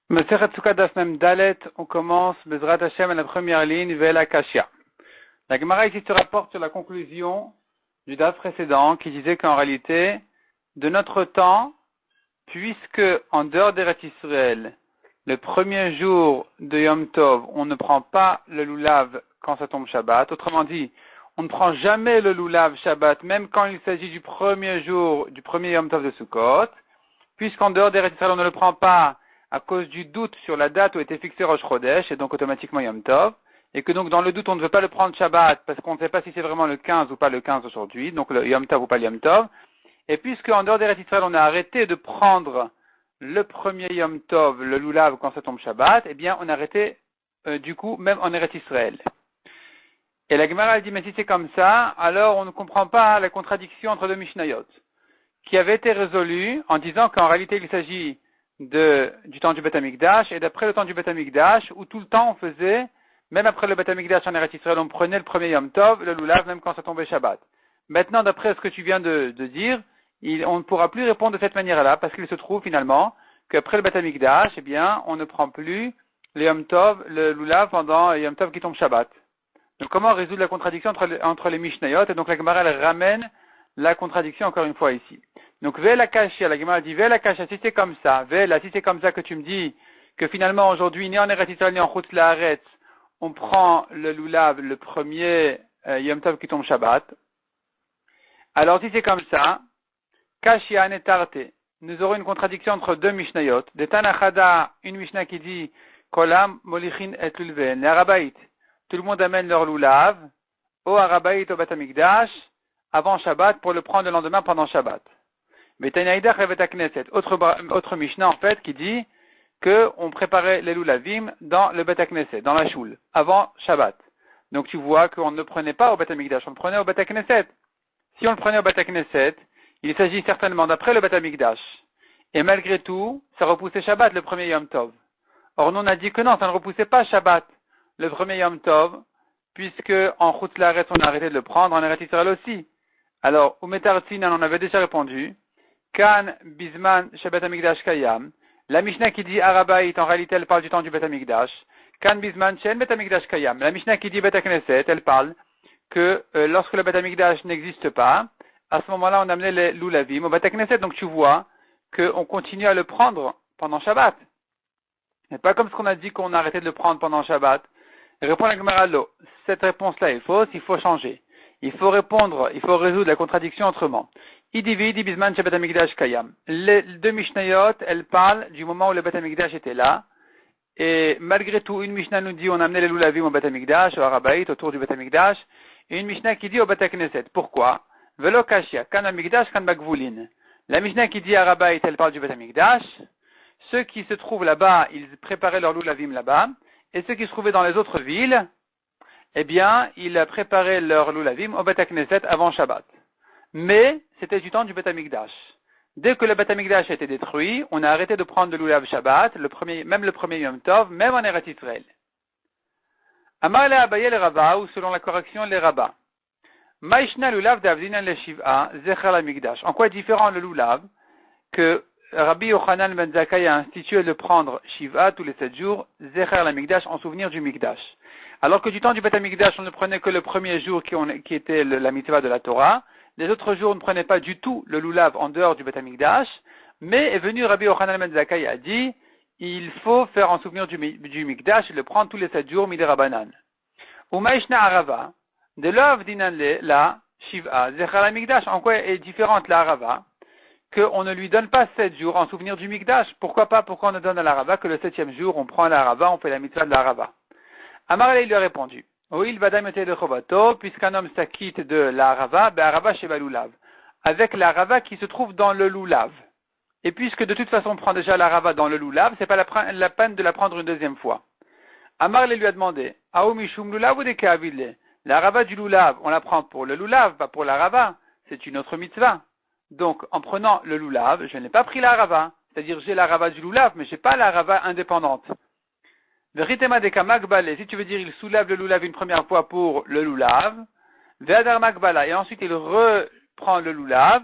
Masechet Sukkot Daf Mem Dalet, on commence Bezrat Hashem à la première ligne, Ve'el Akashia. La Gemara ici se rapporte sur la conclusion du Daf précédent qui disait qu'en réalité, de notre temps, puisque en dehors d'Eretz Israël, le premier jour de Yom Tov, on ne prend pas le lulav quand ça tombe Shabbat. Autrement dit, on ne prend jamais le lulav Shabbat, même quand il s'agit du premier jour, du premier Yom Tov de Sukkot, puisqu'en dehors d'Eretz Israël, on ne le prend pas à cause du doute sur la date où était fixé Rosh Chodesh, et donc automatiquement Yom Tov, et que donc dans le doute, on ne veut pas le prendre Shabbat, parce qu'on ne sait pas si c'est vraiment le 15 ou pas le 15 aujourd'hui, donc le Yom Tov ou pas le Yom Tov, et puisque en dehors d'Eretz Israël, on a arrêté de prendre le premier Yom Tov, le lulav, quand ça tombe Shabbat, eh bien on a arrêté du coup, même en Eretz Israël. Et la Gemara dit, mais si c'est comme ça, alors on ne comprend pas la contradiction entre deux Mishnayot, qui avait été résolue en disant qu'en réalité il s'agit du temps du Beth Amikdash et d'après le temps du Beth Amikdash, où tout le temps on faisait, même après le Beth Amikdash en Eretz Israël, on prenait le premier Yom Tov, le lulav, même quand ça tombait Shabbat. Maintenant, d'après ce que tu viens de dire, on ne pourra plus répondre de cette manière-là, parce qu'il se trouve finalement qu'après le Beth Amikdash, eh bien, on ne prend plus le Yom Tov, le lulav pendant le Yom Tov qui tombe Shabbat. Donc comment résoudre la contradiction entre les Mishnayot? Et donc la Gemara elle ramène la contradiction encore une fois ici. Donc Ve'el Akashia, la Gemara dit Ve'el Akashia, si c'est comme ça, Ve'el, si c'est comme ça que tu me dis que finalement aujourd'hui, ni en Eretz Israël ni en Chutz La'aretz, on prend le lulav, le premier Yom Tov qui tombe Shabbat. Alors si c'est comme ça, Kashia netarte, nous aurons une contradiction entre deux Mishnayot. De Tanachada, une Mishnah qui dit Kolam molichin et lulven, les Arabaït, tout le monde amène leur lulav au Arabaït au Beth Amikdash avant Shabbat pour le prendre le lendemain pendant Shabbat. Mais Tanaïdach Revet Knesset, autre Mishnah en fait qui dit que on préparait les lulavim dans le Beth Knesset, dans la choule, avant Shabbat. Donc tu vois qu'on ne le prenait pas au Beth Amikdash, on le prenait au Beth Knesset. Si on le prenait au Beth Knesset, il s'agit certainement d'après le Beth Amikdash. Et malgré tout, ça repoussait Shabbat, le premier Yom Tov. Or, nous on a dit que non, ça ne repoussait pas Shabbat, le premier Yom Tov, puisque en Chutz La'aretz, on a arrêté de le prendre, en Eretz Israël aussi. Alors, Umetartzin, on en avait déjà répondu. Kan Bisman Shabbat Amikdash Kayam. La Mishnah qui dit Arabaït, en réalité, elle parle du temps du Beth Amikdash. Kan Bisman Shen Beth Amikdash Kayam. La Mishnah qui dit Beth Knesset, elle parle que lorsque le Beth Amikdash n'existe pas, à ce moment-là, on amenait les lulavim au Beth Knesset. Donc tu vois qu'on continue à le prendre pendant Shabbat. C'est pas comme ce qu'on a dit qu'on a arrêté de le prendre pendant Shabbat. Répond la Gemara Lo. Cette réponse-là est fausse, il faut changer. Il faut résoudre la contradiction autrement. Idividi bisman Shabbat Amikdash Kayam. Les deux Mishnayot, elles parlent du moment où le Beth Amikdash était là. Et malgré tout, une Mishnah nous dit on a amené les lulavim au Beth Amikdash, au Arabaït, autour du Beth Amikdash. Et une Mishnah qui dit au Beth Knesset. Pourquoi? Velo Kashia, kan Amikdash, kan Bagvulin. La Mishnah qui dit Arabaït, elle parle du Beth Amikdash. Ceux qui se trouvent là-bas, ils préparaient leur lulavim là-bas. Et ceux qui se trouvaient dans les autres villes, eh bien, ils préparaient leur lulavim au Beth Knesset avant Shabbat. Mais, c'était du temps du Beth Amikdash. Dès que le Beth Amikdash a été détruit, on a arrêté de prendre le lulav Shabbat, même le premier Yom Tov, même en Eretz Israël. Amar le Abaye le Rabba, ou selon la correction, les Rabba. Maïshna lulav d'Avdinan le Shiv'a, Zecher l'Amikdash. En quoi est différent le lulav que Rabbi Yochanan ben Zakkai a institué de prendre Shiv'a tous les 7 jours, Zecher l'Amikdash, en souvenir du Mikdash. Alors que du temps du Beth Amikdash, on ne prenait que le premier jour qui était la mitzvah de la Torah. Les autres jours, on ne prenait pas du tout le lulav en dehors du Beth Amikdash. Mais est venu Rabbi Yochanan ben Zakkai a dit, il faut faire en souvenir du Mikdash et le prendre tous les 7 jours, Midei Rabanan. Umaishna Arava, de l'Av dinan la Shiv'a, Zecher l'Amikdash. En quoi est différente la Arava? Qu'on ne lui donne pas 7 jours en souvenir du Mikdash. Pourquoi pas? Pourquoi on ne donne à l'Arava que le 7e jour, on prend l'Arava, on fait la mitzvah de l'Arava? Amarle lui a répondu, Oil vadam yote de chovato, puisqu'un homme s'acquitte de la Arava, Arava sheba lulav, avec la Arava qui se trouve dans le lulav. Et puisque de toute façon on prend déjà la Arava dans le lulav, c'est pas la peine de la prendre une deuxième fois. Amarle lui a demandé, Ao mishum lulav ou de keavile? La Arava du lulav, on la prend pour le lulav, pas pour la Arava. C'est une autre mitzvah. Donc, en prenant le lulav, je n'ai pas pris la Arava. C'est-à-dire, j'ai la Arava du lulav, mais j'ai pas la Arava indépendante. Veritema de Kamagbale, si tu veux dire, il soulève le lulav une première fois pour le lulav. Ve'adar Magbala, et ensuite il reprend le lulav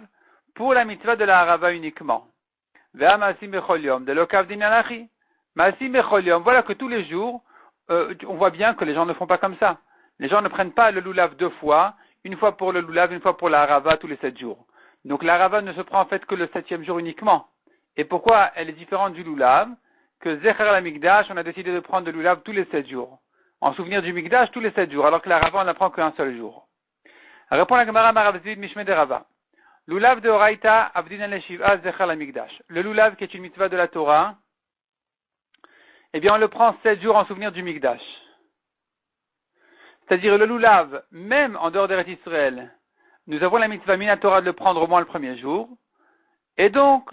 pour la mitzvah de la Arava uniquement. Ve'amasim bechol yom, de l'okav dinanachi. Ma'asim bechol yom, voilà que tous les jours, on voit bien que les gens ne font pas comme ça. Les gens ne prennent pas le lulav 2 fois, une fois pour le lulav, une fois pour la harava tous les 7 jours. Donc la harava ne se prend en fait que le 7e jour uniquement. Et pourquoi elle est différente du lulav? Que Zecher la Mikdash, on a décidé de prendre le lulav tous les 7 jours. En souvenir du Mikdash tous les 7 jours, alors que la harava on la prend qu'un seul jour. Répond la Gemara Maravzid Mishme de Rava. Lulav de Oraita Avdin Leshiva Zecher la Mikdash. Le lulav qui est une mitzvah de la Torah, eh bien on le prend 7 jours en souvenir du Mikdash. C'est-à-dire le lulav, même en dehors d'Eretz Israël, nous avons la mitzvah minatora de le prendre au moins le premier jour, et donc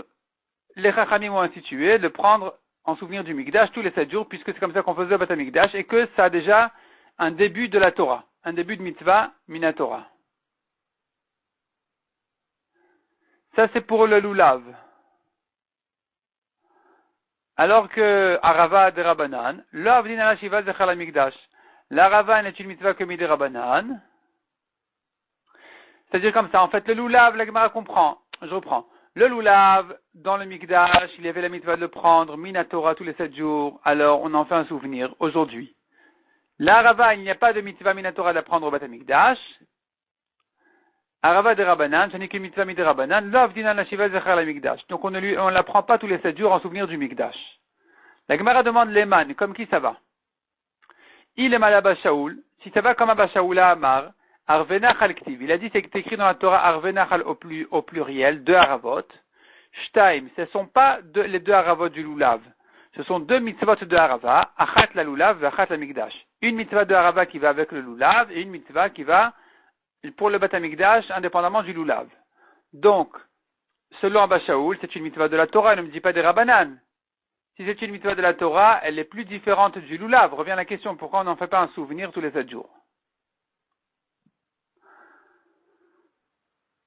les chachamim ont institué de le prendre en souvenir du Mikdash tous les 7 jours, puisque c'est comme ça qu'on faisait le Bat HaMikdash, et que ça a déjà un début de la Torah, un début de mitzvah minatora. Ça c'est pour le lulav. Alors que Arava de Rabbanan, l'Avdin ala Shiva Zechar la Mikdash. La Rava n'est une mitzvah que Midé Rabbanan. C'est-à-dire comme ça, en fait, le lulav, la Gemara comprend. Je reprends. Le lulav, dans le Mikdash, il y avait la mitzvah de le prendre, Minatora tous les 7 jours, alors on en fait un souvenir aujourd'hui. La Rava, il n'y a pas de mitzvah Minatora de la prendre au Bat HaMikdash. Arava de Rabbanan, ce n'est qu'une mitzvah Midé Rabbanan, l'Avdin la Shiva Zechar la Mikdash. Donc on ne la prend pas tous les 7 jours en souvenir du Mikdash. La Gemara demande l'Eman, comme qui ça va? Il est mal Abba Shaoul, si ça va comme Abba Shaoula Amar, Arvenach al-Ktiv. Il a dit, c'est écrit dans la Torah Arvenach au pluriel, 2 haravot. Shtaim, ce ne sont pas les 2 haravot du lulav. Ce sont 2 mitzvot de harava, achat la lulav, achat la mikdash. Une mitzvah de harava qui va avec le lulav, et une mitzvah qui va pour le Bat HaMikdash, indépendamment du lulav. Donc, selon Abba Shaoul, c'est une mitzvah de la Torah, ne me dit pas des Rabbanan. Si c'est une mitzvah de la Torah, elle est plus différente du lulav. Revient la question, pourquoi on n'en fait pas un souvenir tous les 7 jours?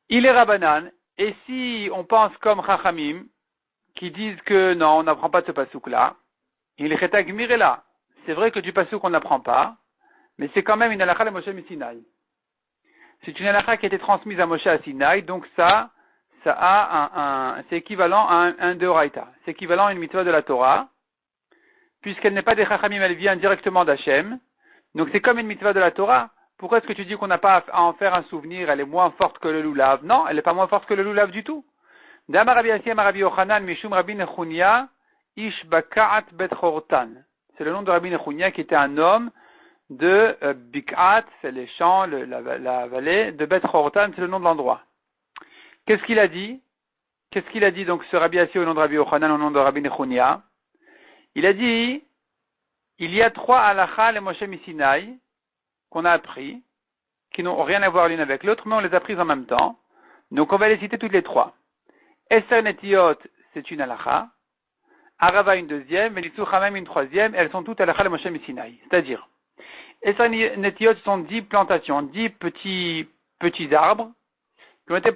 Il est Rabbanan, et si on pense comme Chachamim, qui disent que non, on n'apprend pas de ce pasouk-là, il est Chetag Mirela. C'est vrai que du pasouk on n'apprend pas, mais c'est quand même une halakha de Moshe Sinaï. C'est une halakha qui a été transmise à Moshe à Sinaï, donc ça a c'est équivalent à un deoraita. C'est équivalent à une mitzvah de la Torah, puisqu'elle n'est pas des Chachamim, elle vient directement d'Hachem. Donc c'est comme une mitzvah de la Torah. Pourquoi est-ce que tu dis qu'on n'a pas à en faire un souvenir? Elle est moins forte que le lulav. Non, elle n'est pas moins forte que le lulav du tout. D'Amar Rabbi Yassi, Amar Rabbi Yochanan, Mishum Rabbi Nechunia, Ish Baka'at Bet Chortan. C'est le nom de Rabbi Nechunia qui était un homme de Bik'at, c'est les champs, la vallée, de Bet Chortan, c'est le nom de l'endroit. Qu'est-ce qu'il a dit? Qu'est-ce qu'il a dit donc ce Rabbi Yassi au nom de Rabbi Yochanan, au nom de Rabbi Nechunia? Il a dit, il y a 3 halachas, les Moshe Misinaï, qu'on a appris, qui n'ont rien à voir l'une avec l'autre, mais on les a prises en même temps. Donc on va les citer toutes les 3. Eser Netiot, c'est une halakha. Arava, une deuxième. Venitzu Chamem, une troisième. Elles sont toutes halakha, les Moshe Misinaï. C'est-à-dire, Eser Netiot sont 10 plantations, 10 petits arbres, qui ont été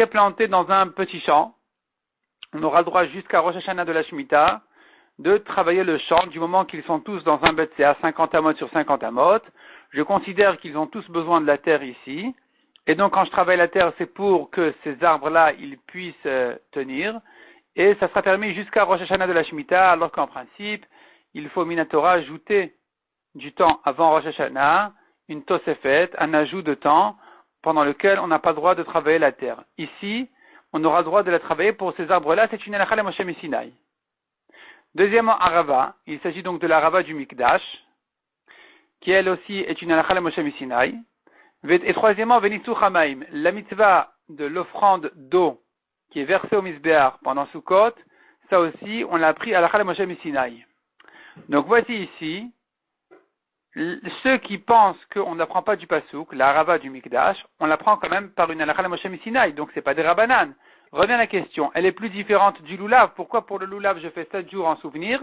plantés dans un petit champ. On aura le droit jusqu'à Rosh Hashanah de la Shemitah de travailler le champ du moment qu'ils sont tous dans un bet, c'est à 50 amot sur 50 amot. Je considère qu'ils ont tous besoin de la terre ici. Et donc quand je travaille la terre, c'est pour que ces arbres-là, ils puissent tenir. Et ça sera permis jusqu'à Rosh Hashanah de la Shemitah, alors qu'en principe, il faut Minatora ajouter du temps avant Rosh Hashanah, une tosefet, un ajout de temps pendant lequel on n'a pas le droit de travailler la terre. Ici, on aura le droit de la travailler pour ces arbres-là, c'est une halakha le Moshe Misinaï. Deuxièmement, Arava, il s'agit donc de l'Arava du Mikdash, qui elle aussi est une halakha le Moshe Misinaï. Et troisièmement, Venitzu Chamaim, la mitzvah de l'offrande d'eau qui est versée au Misbéar pendant Sukkot, ça aussi, on l'a appris à halakha le Moshe Misinaï. Donc voici ici, ceux qui pensent qu'on n'apprend pas du Pasuk, la Arava du Mikdash, on l'apprend quand même par une halakha le Moshe Misinaï, donc c'est pas des Rabbanan. Revient la question, elle est plus différente du lulav. Pourquoi pour le lulav je fais 7 jours en souvenir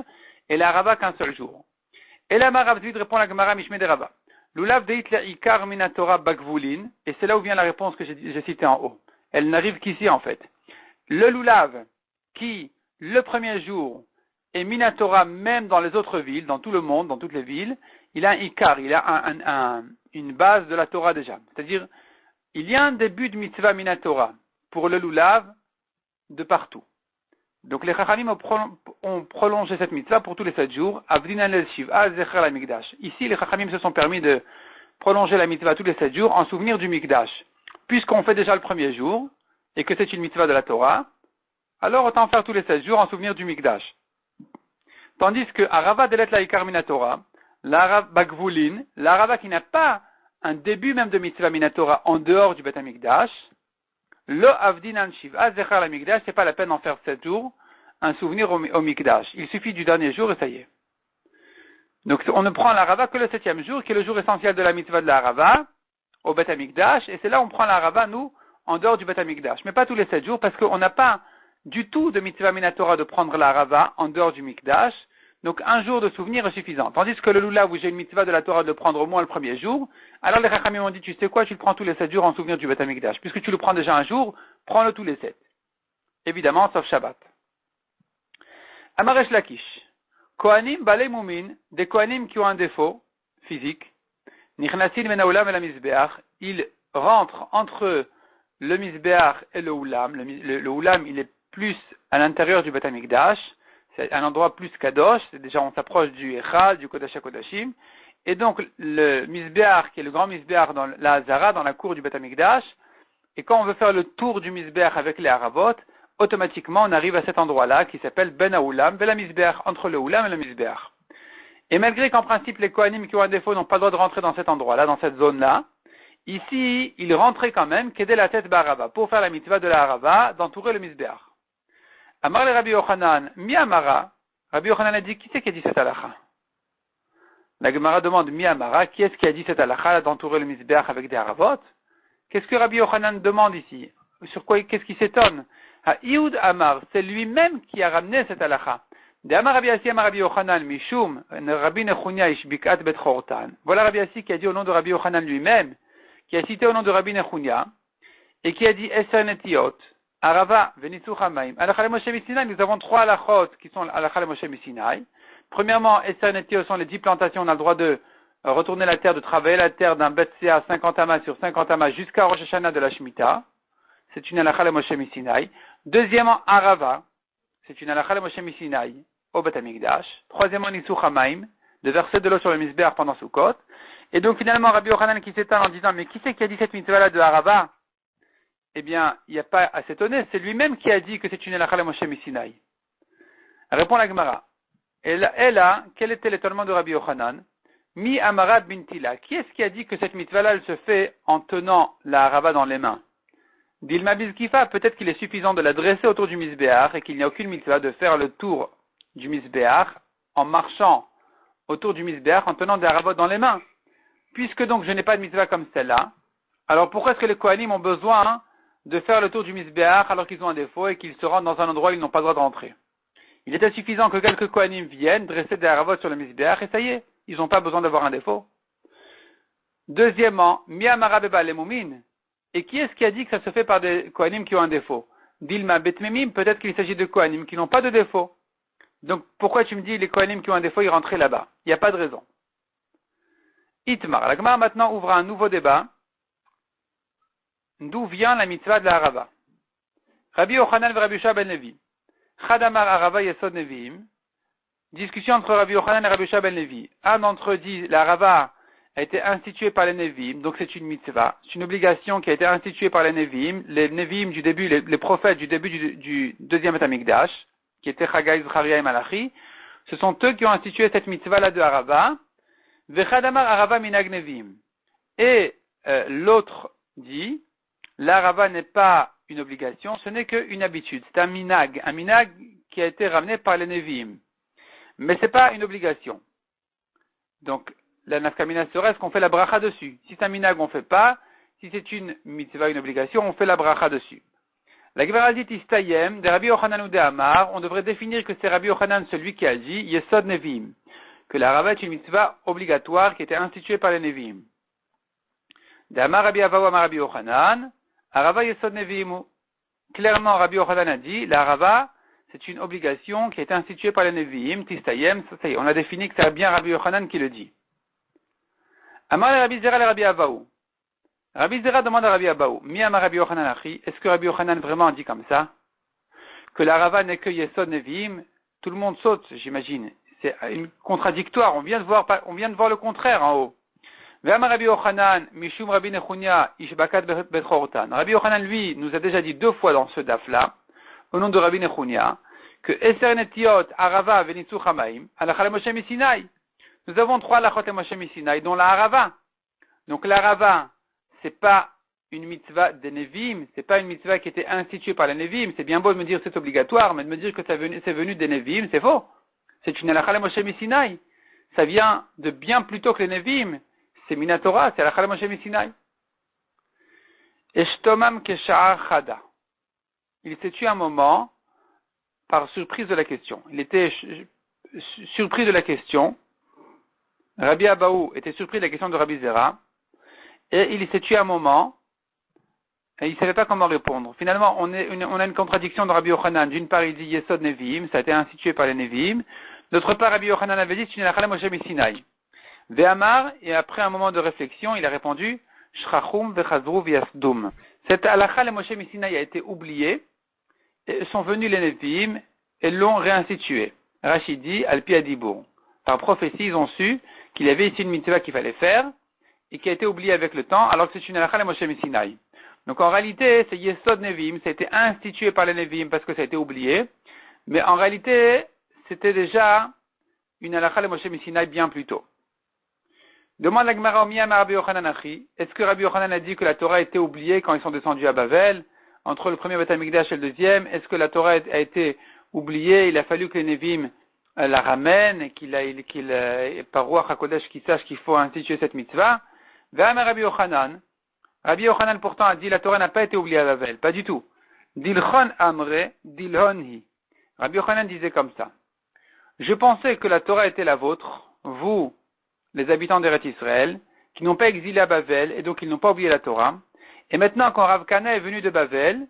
et la Arava qu'un seul jour? Et la Maravzid répond la Gemara Mishme de Rava. Lulav deit la ikar minatora bagvulin, et c'est là où vient la réponse que j'ai citée en haut. Elle n'arrive qu'ici en fait. Le lulav qui, le premier jour, est minatora même dans les autres villes, dans tout le monde, dans toutes les villes, il a un ikar, il a une base de la Torah déjà. C'est-à-dire, il y a un début de mitzvah minatora pour le lulav de partout. Donc les Chachamim ont prolongé cette mitzvah pour tous les 7 jours. Avdinan el-Shiv'a zecher la Mikdash. Ici, les Chachamim se sont permis de prolonger la mitzvah tous les 7 jours en souvenir du Mikdash. Puisqu'on fait déjà le premier jour, et que c'est une mitzvah de la Torah, alors autant faire tous les 7 jours en souvenir du Mikdash. Tandis que Arava delet laikar minatora, l'Arava bagvulin, l'Arava qui n'a pas un début même de mitzvah minatora en dehors du Bet HaMikdash, le avdinan shiv'a zecher la Mikdash, c'est pas la peine d'en faire 7 jours, un souvenir au Mikdash. Il suffit du dernier jour et ça y est. Donc on ne prend l'Arava que le 7e jour, qui est le jour essentiel de la mitzvah de l'Arava, au Bet HaMikdash, et c'est là où on prend l'Arava, nous, en dehors du Bet HaMikdash. Mais pas tous les 7 jours, parce qu'on n'a pas du tout de mitzvah minatora de prendre l'Arava en dehors du Mikdash. Donc un jour de souvenir est suffisant. Tandis que le lulav où j'ai une mitzvah de la Torah de le prendre au moins le premier jour, alors les Chachamim ont dit, tu sais quoi, tu le prends tous les 7 jours en souvenir du Bet HaMikdash. Puisque tu le prends déjà un jour, prends-le tous les 7. Évidemment, sauf Shabbat. Amaresh Lakish. Kohanim balei mumin, des Kohanim qui ont un défaut physique, nichnasin menaoulam et la misbeach, ils rentrent entre le misbeach et le oulam. Le oulam, il est plus à l'intérieur du Bet HaMikdash. C'est un endroit plus kadosh, c'est déjà on s'approche du Echad, du Kodesh HaKodashim, et donc le Misbeach, qui est le grand Misbeach dans la Hazara, dans la cour du Bet HaMikdash, et quand on veut faire le tour du Misbeach avec les Haravot, automatiquement on arrive à cet endroit-là qui s'appelle Ben HaOulam, Ben HaMisbeach, entre le Oulam et le Misbeach. Et malgré qu'en principe les Kohanim qui ont un défaut n'ont pas le droit de rentrer dans cet endroit-là, dans cette zone-là, ici ils rentraient quand même, qu'aider la tête Barava, pour faire la mitzvah de la Harava, d'entourer le Misbeach. Amar le Rabbi Yochanan, mi amara. Rabbi Yochanan a dit, qui c'est qui a dit cette halakha? La Gemara demande, mi amara, qui est-ce qui a dit cette halakha d'entourer le misbeach avec des haravot? Qu'est-ce que Rabbi Yochanan demande ici? Sur quoi, qu'est-ce qui s'étonne? Ha Iyud Amar, c'est lui-même qui a ramené cette halakha. De Amar Rabbi Yassi Amar Rabbi Yochanan, Mishum, Rabbi Nechunya Ishbikat Bet Chortan. Voilà Rabbi Yassi qui a dit au nom de Rabbi Yochanan lui-même, qui a cité au nom de Rabbi Nechunya, et qui a dit Eser Netiot. Arava, Venitzuch Hamaim. Alachal Moshe Misinaï, nous avons 3 halachot qui sont Alachal Moshe Misinaï. Premièrement, Eser Netiot sont les 10 plantations, on a le droit de retourner la terre, de travailler la terre d'un Betsea 50 amas sur 50 amas jusqu'à Rosh Hashanah de la Shemitah. C'est une Alachal Moshe Misinaï. Deuxièmement, Arava, c'est une Alachal Moshe Misinaï au Bet HaMikdash. Troisièmement, Nitzuch Hamaim, de verser de l'eau sur le Misbeach pendant Sukkot. Et donc finalement, Rabbi Yochanan qui s'étonne en disant, mais qui c'est qui a dit cette mitzvah-là de Arava? Eh bien, il n'y a pas à s'étonner, c'est lui-même qui a dit que c'est une halakha le Moshe Misinaï. Répond la Gemara. Et là, quel était l'étonnement de Rabbi Yochanan? Mi Amara Bintila. Qui est-ce qui a dit que cette mitzvah-là, elle se fait en tenant la harava dans les mains? Dilma Bizkifa, peut-être qu'il est suffisant de la dresser autour du misbéach et qu'il n'y a aucune mitzvah de faire le tour du misbéach en marchant autour du misbéach en tenant des haravot dans les mains. Puisque donc je n'ai pas de mitzvah comme celle-là, alors pourquoi est-ce que les Kohanim ont besoin de faire le tour du misbéach alors qu'ils ont un défaut et qu'ils se rendent dans un endroit où ils n'ont pas le droit de rentrer? Il était suffisant que quelques Kohanim viennent dresser des haravot sur le misbéach et ça y est, ils n'ont pas besoin d'avoir un défaut. Deuxièmement, Miamara Beba Lemoumin. Et qui est-ce qui a dit que ça se fait par des Kohanim qui ont un défaut? Dilma Betmemim, peut-être qu'il s'agit de Kohanim qui n'ont pas de défaut. Donc pourquoi tu me dis les Kohanim qui ont un défaut, ils rentraient là-bas? Il n'y a pas de raison. Itmar. La Gemara maintenant ouvre un nouveau débat. D'où vient la mitzvah de la harava? Rabbi Yochanan et Rabbi Yehoshua ben Levi. Chadamar harava yesod neviim. Discussion entre Rabbi Yochanan et Rabbi Yehoshua ben Levi. Un d'entre eux dit la harava a été instituée par les Nevi'im, donc c'est une mitzvah. C'est une obligation qui a été instituée par les Nevi'im. Les Nevi'im du début, les prophètes du début du deuxième Bet HaMikdash, qui étaient Chagai, Zecharia et Malachi. Ce sont eux qui ont institué cette mitzvah-là de harava. Vechadamar harava minag Nevi'im. Et l'autre dit, la harava n'est pas une obligation, ce n'est qu'une habitude. C'est un minag qui a été ramené par les Nevi'im. Mais c'est pas une obligation. Donc, la nafkamina serait ce qu'on fait la bracha dessus. Si c'est un minag, on fait pas. Si c'est une mitzvah, une obligation, on fait la bracha dessus. La Gemara dit istayem, de Rabbi Yochanan ou de Amar, on devrait définir que c'est Rabbi Yochanan celui qui a dit Yesod Nevi'im, que la harava est une mitzvah obligatoire qui était instituée par les Nevi'im. De Amar Rabbi Avahu Amar Rabbi Yochanan, harava Yesod Nevi'imu. Clairement, Rabbi Yochanan a dit, la harava, c'est une obligation qui a été instituée par les Nevi'im, tistayem, ça y est, on a défini que c'est bien Rabbi Yochanan qui le dit. Amar le Rabbi Zera le Rabbi Avahu. Rabbi Zera demande à Rabbi Avahu, mi amar Rabbi Yochanan achi, est-ce que Rabbi Yochanan vraiment dit comme ça? que l'Arava n'est que Yesod Nevi'im, tout le monde saute, j'imagine. C'est contradictoire. On vient de voir le contraire en haut. Rabbi Yochanan, Mishum Rabbi Nechunya, Ishbakat Bechortan. Rabbi Yochanan, lui, nous a déjà dit 2 fois dans ce daf-là, au nom de Rabbi Nechunya, que Eser Netiot, Arava, Venitzu Chamaim, Alachal Moshe Sinai. Nous avons 3 Alachot Moshe Sinai, dont la Arava. Donc l'Arava, c'est pas une mitzvah des Nevi'im, c'est pas une mitzvah qui était instituée par les Nevi'im. C'est bien beau de me dire que c'est obligatoire, mais de me dire que c'est venu des Nevi'im, c'est faux. C'est une Alachal Moshe Sinai. Ça vient de bien plus tôt que les Nevi'im. C'est Minatora, c'est Alachal Moshe Sinai. Eshtomam Kesha'ar Chada. Il s'est tué un moment par surprise de la question. Il était surpris de la question. Rabbi Abaou était surpris de la question de Rabbi Zera. Et il s'est tué un moment. Et il ne savait pas comment répondre. Finalement, on a une contradiction de Rabbi Yochanan. D'une part, il dit Yesod Nevi'im, ça a été institué par les Nevi'im. D'autre part, Rabbi Yochanan avait dit, c'est une Alachal Moshe Sinai. Ve'amar, et après un moment de réflexion, il a répondu, Shrachum vechazru v'yasdum. Cette Alachal Moshe Sinai a été oubliée, et sont venus les Nevi'im, et l'ont réinstituée. Rachid dit, Al-Pi Adibour. Par prophétie, ils ont su qu'il y avait ici une mitzvah qu'il fallait faire, et qui a été oubliée avec le temps, alors que c'est une Alachal Moshe Sinai. Donc en réalité, c'est Yesod Nevi'im, ça a été institué par les Nevi'im parce que ça a été oublié, mais en réalité, c'était déjà une Alachal Moshe Sinai bien plus tôt. Demande la Gemara Omiyam à Rabbi Yochanan Achi. Est-ce que Rabbi Yochanan a dit que la Torah a été oubliée quand ils sont descendus à Bavel, entre le premier Beth Amikdash et le deuxième? Est-ce que la Torah a été oubliée? Il a fallu que les Nevi'im la ramènent, par Ruach HaKodesh, qu'ils sachent qu'il faut instituer cette mitzvah. Ve'am Rabbi Yochanan. Rabbi Yochanan pourtant a dit la Torah n'a pas été oubliée à Bavel. Pas du tout. Dilchon Amre, Dilhonhi. Rabbi Yochanan disait comme ça. Je pensais que la Torah était la vôtre, vous, les habitants d'Eretz Israël, qui n'ont pas exilé à Bavel, et donc ils n'ont pas oublié la Torah. Et maintenant, quand Rav Kana est venu de Bavel,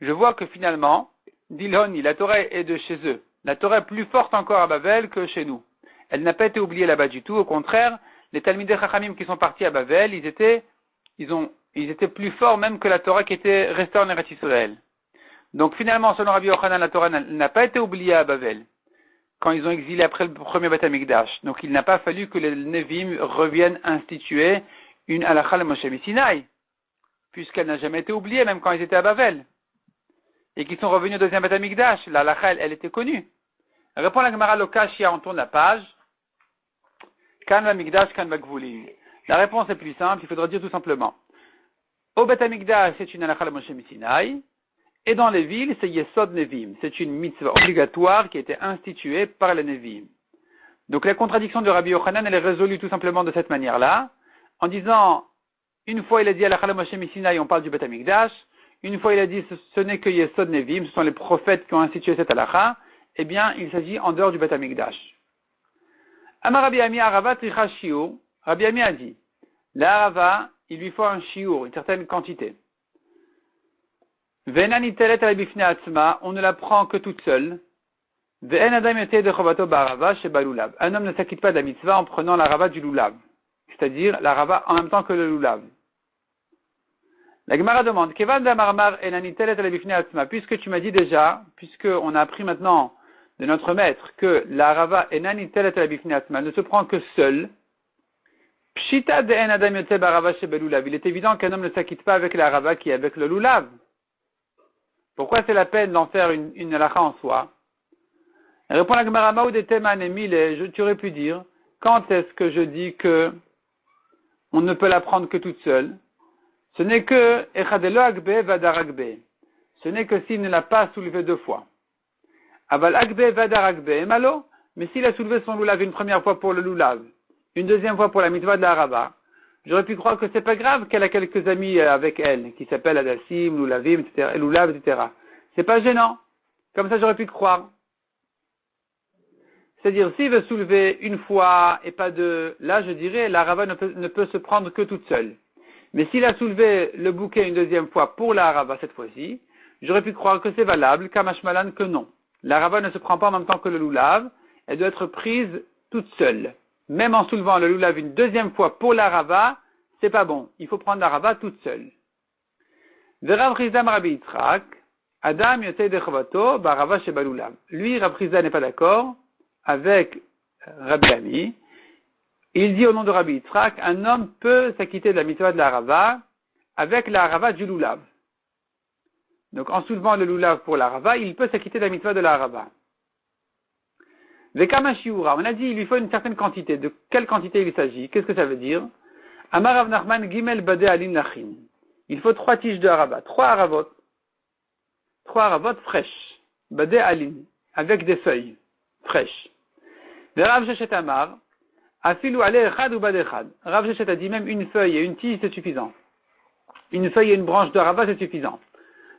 je vois que finalement, Dilhoni, la Torah est de chez eux. La Torah est plus forte encore à Bavel que chez nous. Elle n'a pas été oubliée là-bas du tout. Au contraire, les Talmidei Chachamim qui sont partis à Bavel, ils étaient plus forts même que la Torah qui était restée en Eretz Israël. Donc finalement, selon Rabbi Yochanan, la Torah n'a pas été oubliée à Bavel, quand ils ont exilé après le premier Beth Amikdash. Donc il n'a pas fallu que les Nevi'im reviennent instituer une Alachal Moshe Sinai, puisqu'elle n'a jamais été oubliée, même quand ils étaient à Bavel. Et qu'ils sont revenus au deuxième Beth Amikdash. La Alachal, elle était connue. Répond la Gemara Lokashia, on tourne la page. Kan Bamikdash, Kan Bagvulim. La réponse est plus simple, il faudra dire tout simplement. Au Beth Amikdash, c'est une Alachal Moshe Sinai. Et dans les villes, c'est Yesod Nevi'im. C'est une mitzvah obligatoire qui a été instituée par les Nevi'im. Donc la contradiction de Rabbi Yochanan, elle est résolue tout simplement de cette manière-là, en disant, une fois il a dit Alachal Moshe Sinai, on parle du Beth Amikdash, une fois il a dit ce n'est que Yesod Nevi'im, ce sont les prophètes qui ont institué cette halakha, eh bien il s'agit en dehors du Beth Amikdash. Amar Rabbi Ami Arava Tricha Shiur, Rabbi Ami a dit, la Arava, il lui faut un shiur, une certaine quantité. On ne la prend que toute seule. Un homme ne s'acquitte pas de la mitzvah en prenant la rava du lulav, c'est-à-dire la rava en même temps que le lulav. La Gemara demande, puisque tu m'as dit déjà, puisqu'on a appris maintenant de notre maître que la rava ne se prend que seule, il est évident qu'un homme ne s'acquitte pas avec la rava qui est avec le lulav. Pourquoi c'est la peine d'en faire une halakha en soi? Elle répond à la Gemara tu aurais pu dire, quand est-ce que je dis que on ne peut la prendre que toute seule? Ce n'est que echadelo agbe vadaragbe. Ce n'est que s'il ne l'a pas soulevé 2 fois. Aval agbe vadaragbe emalo. Mais s'il a soulevé son lulav une première fois pour le lulav, une deuxième fois pour la mitzvah de la rava, j'aurais pu croire que c'est pas grave qu'elle a quelques amis avec elle, qui s'appellent Adassim, Lulavim, etc., Lulav, etc. C'est pas gênant. Comme ça, j'aurais pu croire. C'est-à-dire, s'il veut soulever une fois et pas 2, là, je dirais, la rava ne peut se prendre que toute seule. Mais s'il a soulevé le bouquet une deuxième fois pour la rava cette fois-ci, j'aurais pu croire que c'est valable, Kamashmalan que non. La rava ne se prend pas en même temps que le lulav, elle doit être prise toute seule. Même en soulevant le lulav une deuxième fois pour la rava, c'est pas bon. Il faut prendre la rava toute seule. Verav Rizam Rabbi Yitzhak, Adam yotei de chavato, barava shebalulav. Lui, Rav Chizda n'est pas d'accord avec Rabbi Ami. Il dit au nom de Rabbi Yitzhak, un homme peut s'acquitter de la mitzvah de la harava avec la harava du lulav. Donc, en soulevant le lulav pour la harava, il peut s'acquitter de la mitzvah de la harava. Vekama shiura, on a dit il lui faut une certaine quantité. De quelle quantité il s'agit? Qu'est-ce que ça veut dire? Amar Rav Nachman gimel bade alin lachin. Il faut 3 tiges de harava, 3 haravot fraîches, bade alin, avec des feuilles fraîches. De Rav Shechet Amar, afilu ale echad ou bade echad. Rav Shechet a dit même une feuille et une tige c'est suffisant. Une feuille et une branche de harava c'est suffisant.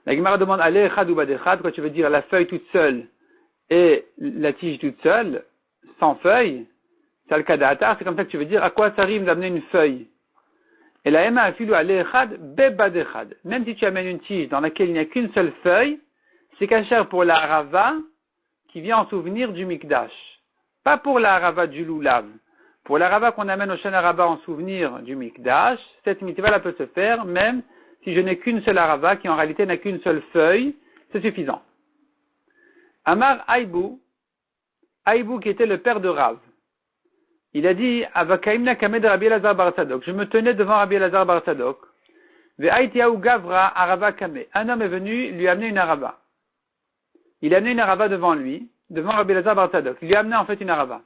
La Gemara demande ale echad ou bade echad, quoi tu veux dire la feuille toute seule et la tige toute seule, sans feuille, c'est le kadaatar, c'est comme ça que tu veux dire à quoi ça rime d'amener une feuille. Et la ema afilu ale echad bebad echad. Même si tu amènes une tige dans laquelle il n'y a qu'une seule feuille, c'est kasher pour la harava qui vient en souvenir du mikdash. Pas pour la harava du lulav. Pour la harava qu'on amène au Shana Rabbah en souvenir du mikdash, cette mitzvah peut se faire même si je n'ai qu'une seule harava qui en réalité n'a qu'une seule feuille, c'est suffisant. Amar Aïbou qui était le père de Rav, il a dit Avakaimna kamed Rabbi Elazar bar Tzadok. Je me tenais devant Rabbi Elazar bar Tzadok. Ve'aitiaou gavra arava kame. Un homme est venu lui amener une arava. Il a amené une arava devant lui, devant Rabbi Elazar bar Tzadok. Il lui a amené en fait une arava.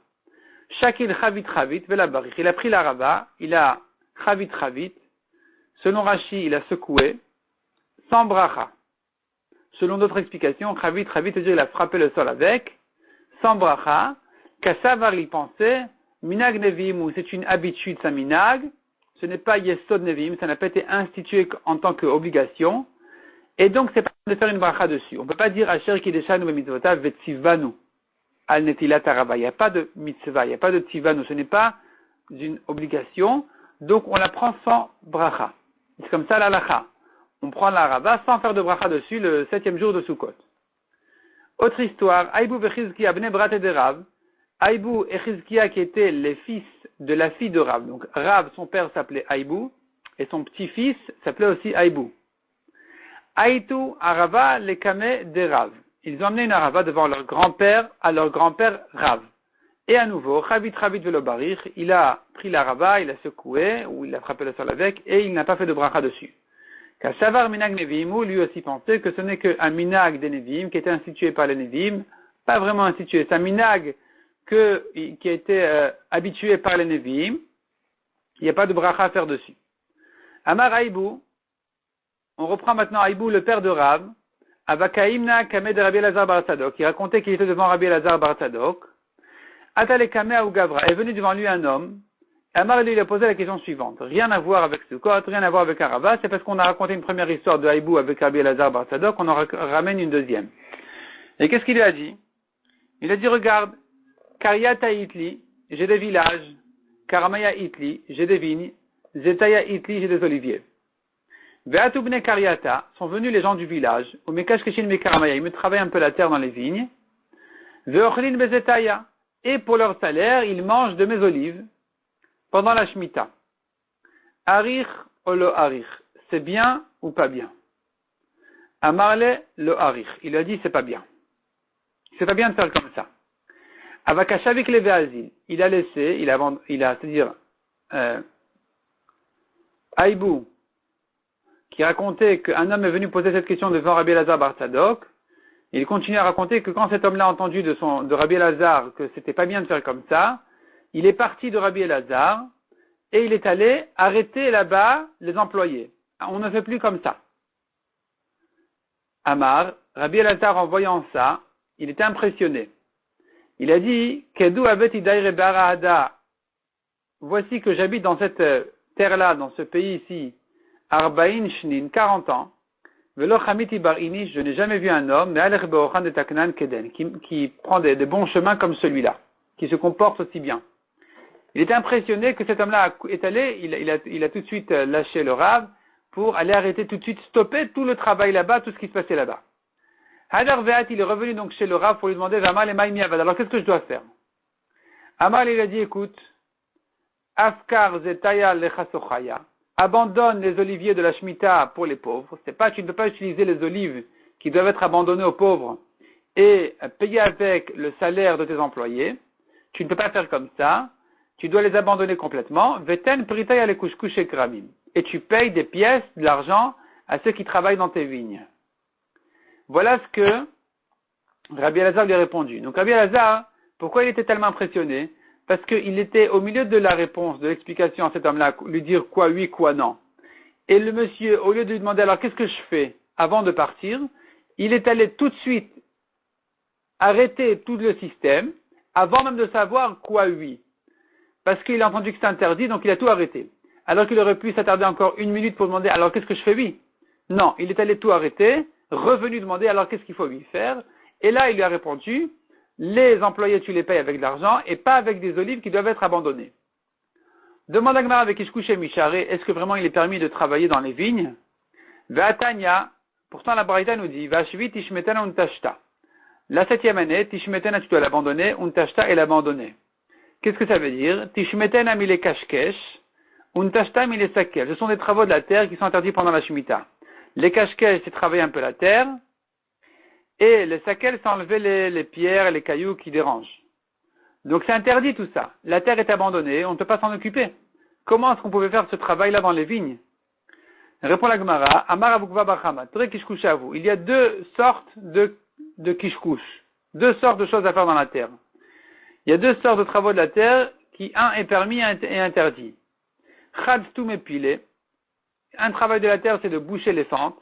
Shakil chavit vela barich. Il a pris l'arava, il a chavit. Selon Rashi, il a secoué, sans bracha. Selon d'autres explications, chavit, c'est-à-dire il a frappé le sol avec, sans bracha, kassavar il pensait, minag nevim, ou c'est une habitude, sa minag, ce n'est pas yesod nevim, ça n'a pas été institué en tant qu'obligation, et donc c'est pas de faire une bracha dessus. On ne peut pas dire asher kideshanu b'mitzvotav vetzivanu al netilat harava. Il n'y a pas de mitzvah, il n'y a pas de tzivanu, ce n'est pas une obligation, donc on la prend sans bracha. C'est comme ça l'alacha. On prend la harava sans faire de bracha dessus le 7e jour de Sukkot. Autre histoire, Aïbou et Chizkia, bnei brat de Rav. Aïbou et Chizkia qui étaient les fils de la fille de Rav. Donc Rav, son père s'appelait Aïbou, et son petit-fils s'appelait aussi Aïbou. Aïtou arava les kameh de Rav. Ils ont amené une arava devant leur grand-père, à leur grand-père Rav. Et à nouveau, Chavit velo barich, il a pris l'arava, il a secoué, ou il a frappé le sol avec, et il n'a pas fait de bracha dessus. Car Savar Minag Neviim, lui aussi pensait que ce n'est qu'un minag des Neviim qui était institué par les Neviim, pas vraiment institué, c'est un minag qui a été habitué par les Neviim, il n'y a pas de bracha à faire dessus. Amar Aïbou, on reprend maintenant Aïbou, le père de Rav, Avakaimna Kamed Rabbi Elazar bar Tzadok, il racontait qu'il était devant Rabbi Elazar bar Tzadok, Atale Kameh ou Gavra, est venu devant lui un homme, Amar lui a posé la question suivante. Rien à voir avec Sukkot, rien à voir avec Arava, c'est parce qu'on a raconté une première histoire de Haïbou avec Rabbi Elazar bar Tzadok, on en ramène une deuxième. Et qu'est-ce qu'il lui a dit? Il a dit, regarde, Karyata Itli, j'ai des villages, Karamaya Itli, j'ai des vignes, Zetaya Itli, j'ai des oliviers. Ve'atubne Karyata, sont venus les gens du village, ou Mekash Keshin Mekaramaya, ils me travaillent un peu la terre dans les vignes, Ve'ochlin Bezetaya, et pour leur salaire, ils mangent de mes olives, pendant la Shemitah. Arich ou lo arich, c'est bien ou pas bien? Amarle lo arich, il lui a dit c'est pas bien. C'est pas bien de faire comme ça. Avakashavik le ve'azil, il a laissé, c'est-à-dire, Aïbou, qui racontait qu'un homme est venu poser cette question devant Rabbi Elazar bar Tzadok, il continue à raconter que quand cet homme-là a entendu de Rabbi Elazar que c'était pas bien de faire comme ça, il est parti de Rabbi Elazar et il est allé arrêter là-bas les employés. On ne fait plus comme ça. Amar, Rabbi Elazar en voyant ça, il était impressionné. Il a dit, Kedou avet idayre barahada. Voici que j'habite dans cette terre-là, dans ce pays ici, Arba'in shnin, 40 ans. Velo chamiti bar inish, je n'ai jamais vu un homme, mais alech be'ochan de taknan keden, qui prend des bons chemins comme celui-là, qui se comporte aussi bien. Il était impressionné que cet homme-là est allé, il a tout de suite lâché le Rav pour aller arrêter tout de suite, stopper tout le travail là-bas, tout ce qui se passait là-bas. Hadar Ve'at, il est revenu donc chez le Rav pour lui demander, Vamal et Maïmi Avad, alors qu'est-ce que je dois faire? Amal, il a dit, écoute, Afkar Zetaya Lechasochaya, abandonne les oliviers de la Shemitah pour les pauvres. Tu ne peux pas utiliser les olives qui doivent être abandonnés aux pauvres et payés avec le salaire de tes employés, tu ne peux pas faire comme ça. Tu dois les abandonner complètement. Veten pritaya le kushkush et kramim. Et tu payes des pièces, de l'argent, à ceux qui travaillent dans tes vignes. Voilà ce que Rabbi Elazar lui a répondu. Donc Rabbi Elazar, pourquoi il était tellement impressionné? Parce qu'il était au milieu de la réponse, de l'explication à cet homme-là, lui dire quoi oui, quoi non. Et le monsieur, au lieu de lui demander alors qu'est-ce que je fais avant de partir, il est allé tout de suite arrêter tout le système, avant même de savoir quoi oui. Parce qu'il a entendu que c'est interdit, donc il a tout arrêté. Alors qu'il aurait pu s'attarder encore une minute pour demander alors qu'est-ce que je fais oui? Non, il est allé tout arrêter, revenu demander alors qu'est-ce qu'il faut lui faire, et là il lui a répondu, les employés tu les payes avec de l'argent et pas avec des olives qui doivent être abandonnées. Demande à Gmara avec Ishkush et Micharé, est-ce que vraiment il est permis de travailler dans les vignes? Ve'atanya, pourtant la Braïta nous dit, Vashvi tishmetena untashta. La 7e année, tishmetena tu dois l'abandonner, untashta et l'abandonner. Qu'est-ce que ça veut dire? Tishmetena mile kashkesh, untashta mile sakel. Ce sont des travaux de la terre qui sont interdits pendant la Shemitah. Les kashkesh, c'est travailler un peu la terre, et les sakel, c'est enlever les pierres et les cailloux qui dérangent. Donc c'est interdit tout ça. La terre est abandonnée, on ne peut pas s'en occuper. Comment est-ce qu'on pouvait faire ce travail-là dans les vignes? Répond la Gemara, Amar Avukva Bachama, Tre Kishkush à vous. Il y a deux sortes de kishkush, deux sortes de choses à faire dans la terre. Il y a deux sortes de travaux de la terre qui, un est permis et interdit. Chad stum epilé. Un travail de la terre, c'est de boucher les fentes.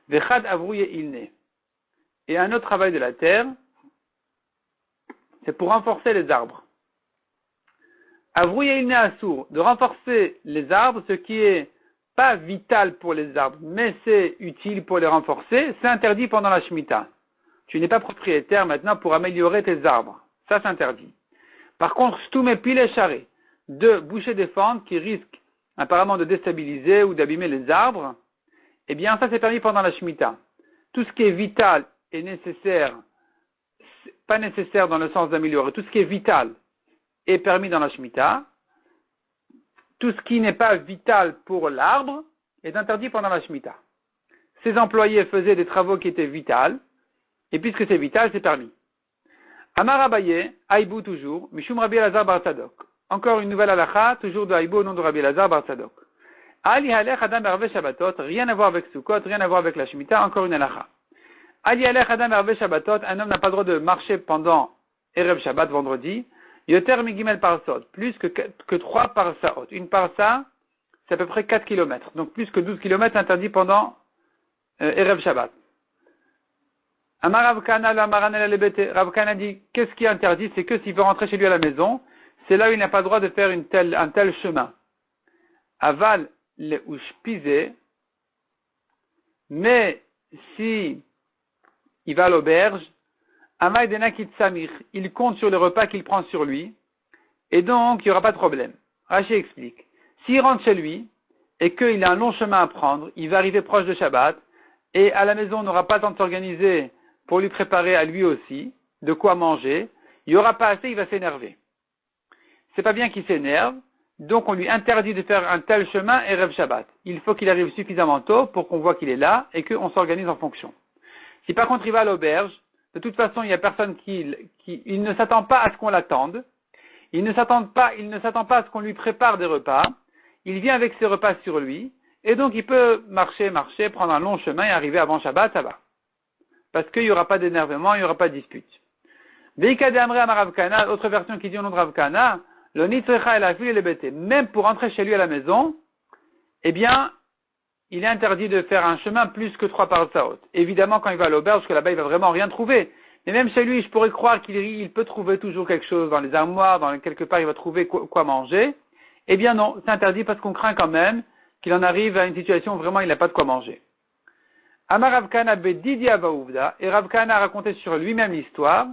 Vechad avrouye ilne. Et un autre travail de la terre, c'est pour renforcer les arbres. Avrouye ilne assour, de renforcer les arbres, ce qui est pas vital pour les arbres, mais c'est utile pour les renforcer, c'est interdit pendant la Shemitah. Tu n'es pas propriétaire maintenant pour améliorer tes arbres. Ça, c'est interdit. Par contre, stum epilé et charé, de boucher des fentes qui risquent apparemment de déstabiliser ou d'abîmer les arbres, eh bien, ça, c'est permis pendant la Shemitah. Tout ce qui est vital et nécessaire, pas nécessaire dans le sens d'améliorer, tout ce qui est vital est permis dans la Shemitah. Tout ce qui n'est pas vital pour l'arbre est interdit pendant la Shemitah. Ces employés faisaient des travaux qui étaient vitaux, et puisque c'est vital, c'est permis. Amar Abaye, Aïbou toujours, Mishum Rabbi Elazar bar Tzadok. Encore une nouvelle halakha, toujours de Aïbou au nom de Rabbi Elazar bar Tzadok. Ali halech adam erve Shabbatot, rien à voir avec Sukkot, rien à voir avec la Shemitah, encore une halakha. Ali halech adam erve Shabbatot, un homme n'a pas le droit de marcher pendant Erev Shabbat, vendredi, Yoter migimel parsot, plus que 3 parsaot. Une parsa, c'est à peu près 4 km. Donc plus que 12 km interdit pendant Erev Shabbat. Amar Rav Kana la Maranel lebete. Rav Kana dit, qu'est-ce qui est interdit? C'est que s'il veut rentrer chez lui à la maison, c'est là où il n'a pas le droit de faire un tel chemin. Aval le ushpizé, mais si il va à l'auberge, il compte sur le repas qu'il prend sur lui, et donc il n'y aura pas de problème. Rashi explique. S'il rentre chez lui, et qu'il a un long chemin à prendre, il va arriver proche de Shabbat, et à la maison on n'aura pas le temps de s'organiser pour lui préparer à lui aussi, de quoi manger, il n'y aura pas assez, il va s'énerver. C'est pas bien qu'il s'énerve, donc on lui interdit de faire un tel chemin Erev Shabbat. Il faut qu'il arrive suffisamment tôt pour qu'on voit qu'il est là, et qu'on s'organise en fonction. Si par contre il va à l'auberge, de toute façon, il n'y a personne il ne s'attend pas à ce qu'on l'attende. Il ne s'attend pas à ce qu'on lui prépare des repas. Il vient avec ses repas sur lui. Et donc, il peut marcher, prendre un long chemin et arriver avant Shabbat, ça va. Parce qu'il n'y aura pas d'énervement, il n'y aura pas de dispute. Veika de Amre Amar Rav Kana, autre version qui dit au nom de Rav Kana, le nitrecha et la fille et le bété. Même pour rentrer chez lui à la maison, eh bien, il est interdit de faire un chemin plus que 3 parsaot. Évidemment, quand il va à l'auberge, parce que là-bas, il va vraiment rien trouver. Mais même chez lui, je pourrais croire qu'il peut trouver toujours quelque chose dans les armoires, quelque part, il va trouver quoi manger. Eh bien non, c'est interdit parce qu'on craint quand même qu'il en arrive à une situation où vraiment il n'a pas de quoi manger. Amar Rav Kana bedidi avaouvda, et Rav Kana a raconté sur lui-même l'histoire,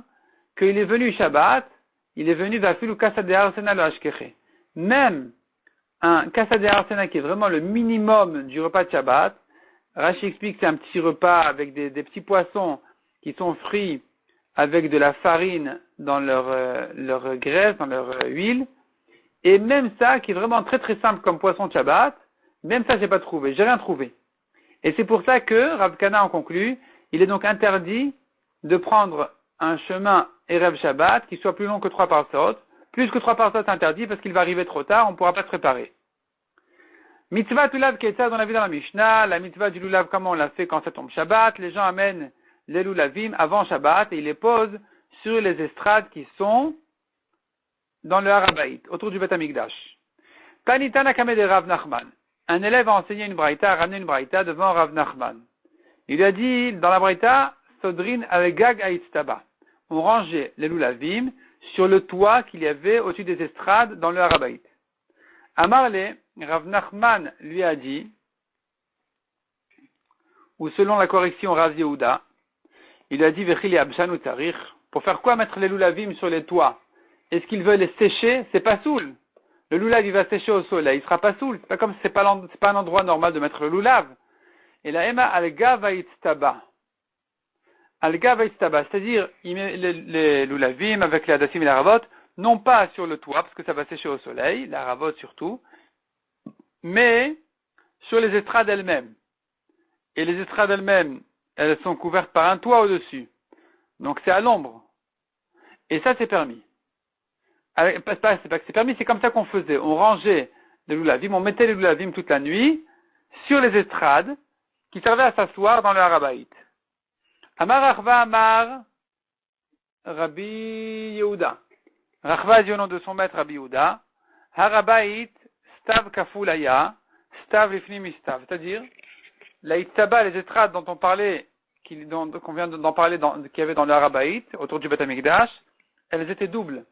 qu'il est venu Shabbat, il est venu vafilu kasade arsena le hashkeche. Même un kassadé arsena qui est vraiment le minimum du repas de Shabbat. Rashi explique que c'est un petit repas avec des petits poissons qui sont frits avec de la farine dans leur graisse, dans leur huile. Et même ça, qui est vraiment très très simple comme poisson de Shabbat, même ça j'ai pas trouvé, j'ai rien trouvé. Et c'est pour ça que Rav Kana en conclut, Il est donc interdit de prendre un chemin Erev Shabbat qui soit plus long que 3 parsot. Plus que 3 parsot, c'est interdit parce qu'il va arriver trop tard, on ne pourra pas se préparer. Mitzvah Lulav Ketzad, on l'a vu dans la Mishnah, la mitzvah du Lulav, comment on l'a fait quand ça tombe Shabbat. Les gens amènent les Lulavim avant Shabbat et ils les posent sur les estrades qui sont dans le Harabaït, autour du Beth Amikdash. Tanitana Kameh de Rav Nachman. Un élève a enseigné une braïta, a ramené une braïta devant Rav Nachman. Il lui a dit, dans la braïta, Sodrin al-Gag Aitztaba. On rangeait les Lulavim sur le toit qu'il y avait au-dessus des estrades dans le Harabaït. Amarle, Rav Nachman lui a dit, ou selon la correction Rav Yehuda, il a dit, Vechili Abshan ou Tarich, pour faire quoi mettre les Lulavim sur les toits? Est-ce qu'il veut les sécher? C'est pas soul. Le lulav, il va sécher au soleil, il sera pas soul. C'est pas comme, c'est pas un endroit normal de mettre le lulav. Et la Ema al-Ga vaïtstaba. Al-Ga vaïtstaba, c'est-à-dire, il met les lulavim avec les hadassim et la ravot, non pas sur le toit, parce que ça va sécher au soleil, la ravot surtout, mais sur les estrades elles-mêmes. Et les estrades elles-mêmes, elles sont couvertes par un toit au-dessus. Donc c'est à l'ombre. Et ça, c'est permis. C'est pas que c'est permis, c'est comme ça qu'on faisait. On rangeait les lulavim, on mettait les lulavim toute la nuit sur les estrades qui servaient à s'asseoir dans le Harabaït. Amar Rachva Amar Rabbi Yehuda. Rachva dit au nom de son maître Rabbi Yehuda, Harabaït Stav Kafulaya, Stav Lifnim Stav. C'est-à-dire, la Itzaba, les estrades dont on parlait, qu'on vient d'en parler, qu'il y avait dans le Harabaït, autour du Beth Amikdash, elles étaient doubles.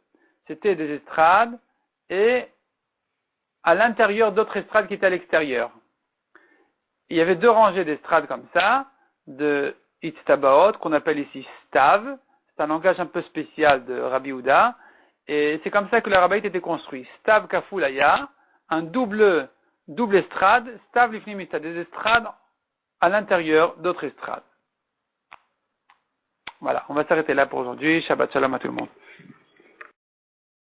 C'était des estrades et à l'intérieur d'autres estrades qui étaient à l'extérieur. Il y avait 2 rangées d'estrades comme ça, de Itztabaot, qu'on appelle ici Stav. C'est un langage un peu spécial de Rabbi Yehuda. Et c'est comme ça que le Harabaït était construit. Stav Kafulaya, un double estrade, Stav Lifnim Istav, des estrades à l'intérieur d'autres estrades. Voilà, on va s'arrêter là pour aujourd'hui. Shabbat Shalom à tout le monde.